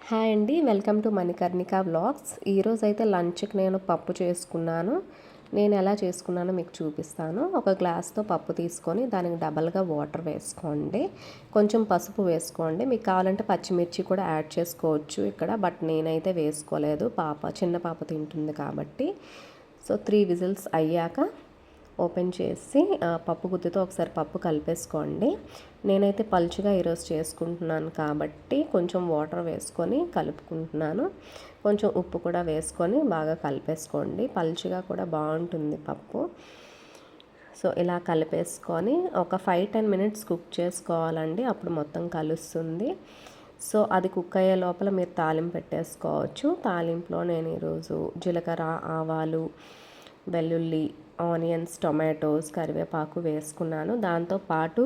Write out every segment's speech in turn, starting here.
Hi అండి, welcome to Manikarnika vlogs. ఈరోజైతే లంచ్కి నేను పప్పు చేసుకున్నాను. నేను ఎలా చేసుకున్నానో మీకు చూపిస్తాను. ఒక గ్లాస్తో పప్పు తీసుకొని దానికి డబల్గా వాటర్ వేసుకోండి, కొంచెం పసుపు వేసుకోండి. మీకు కావాలంటే పచ్చిమిర్చి కూడా యాడ్ చేసుకోవచ్చు ఇక్కడ, బట్ నేనైతే వేసుకోలేదు, చిన్న పాప తింటుంది కాబట్టి. సో 3 విజిల్స్ అయ్యాక ఓపెన్ చేసి పప్పు గుత్తితో ఒకసారి పప్పు కలిపేసుకోండి. నేనైతే పలుచగా ఈరోజు చేసుకుంటున్నాను కాబట్టి కొంచెం వాటర్ వేసుకొని కలుపుకుంటున్నాను. కొంచెం ఉప్పు కూడా వేసుకొని బాగా కలిపేసుకోండి. పలుచగా కూడా బాగుంటుంది పప్పు. సో ఇలా కలిపేసుకొని ఒక 5-10 మినిట్స్ కుక్ చేసుకోవాలండి, అప్పుడు మొత్తం కలుస్తుంది. సో అది కుక్ అయ్యే లోపల మీరు తాలింపు పెట్టేసుకోవచ్చు. తాలింపులో నేను ఈరోజు జీలకర్ర, ఆవాలు, వెల్లుల్లి, ఆనియన్స్, టొమాటోస్, కరివేపాకు వేసుకున్నాను. దాంతోపాటు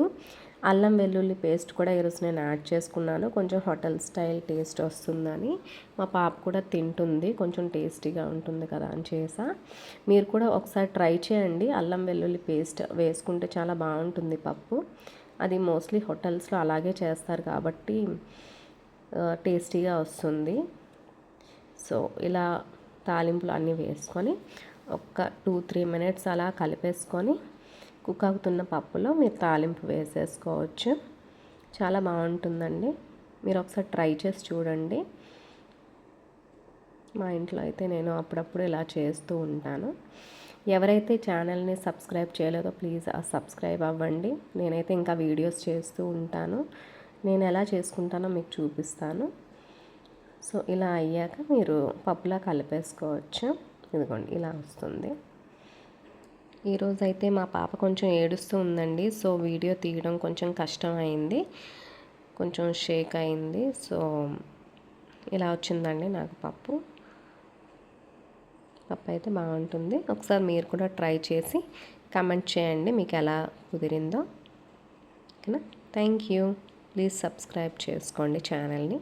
అల్లం వెల్లుల్లి పేస్ట్ కూడా ఈరోజు నేను యాడ్ చేసుకున్నాను. కొంచెం హోటల్ స్టైల్ టేస్ట్ వస్తుందని, మా పాప కూడా తింటుంది, కొంచెం టేస్టీగా ఉంటుంది కదా అని చేసా. మీరు కూడా ఒకసారి ట్రై చేయండి. అల్లం వెల్లుల్లి పేస్ట్ వేసుకుంటే చాలా బాగుంటుంది పప్పు. అది మోస్ట్లీ హోటల్స్లో అలాగే చేస్తారు కాబట్టి టేస్టీగా వస్తుంది. సో ఇలా తాలింపులు అన్నీ వేసుకొని ఒక 2-3 మినిట్స్ అలా కలిపేసుకొని కుక్ అవుతున్న పప్పులో మీరు తాలింపు వేసేసుకోవచ్చు. చాలా బాగుంటుందండి, మీరు ఒకసారి ట్రై చేసి చూడండి. మా ఇంట్లో అయితే నేను అప్పుడప్పుడు ఇలా చేస్తూ ఉంటాను. ఎవరైతే ఛానల్ని సబ్స్క్రైబ్ చేయలేదో ప్లీజ్ సబ్స్క్రైబ్ అవ్వండి. నేనైతే ఇంకా వీడియోస్ చేస్తూ ఉంటాను. నేను ఎలా చేసుకుంటానో మీకు చూపిస్తాను. సో ఇలా అయ్యాక మీరు పప్పులా కలిపేసుకోవచ్చు. ఇదిగోండి ఇలా వస్తుంది. ఈరోజైతే మా పాప కొంచెం ఏడుస్తూ ఉందండి, సో వీడియో తీయడం కొంచెం కష్టం అయింది, కొంచెం షేక్ అయింది. సో ఇలా వచ్చిందండి నాకు పప్పు అయితే బాగుంటుంది. ఒకసారి మీరు కూడా ట్రై చేసి కమెంట్ చేయండి మీకు ఎలా కుదిరిందో. ఓకేనా? Thank you. ప్లీజ్ సబ్స్క్రైబ్ చేసుకోండి ఛానల్ని.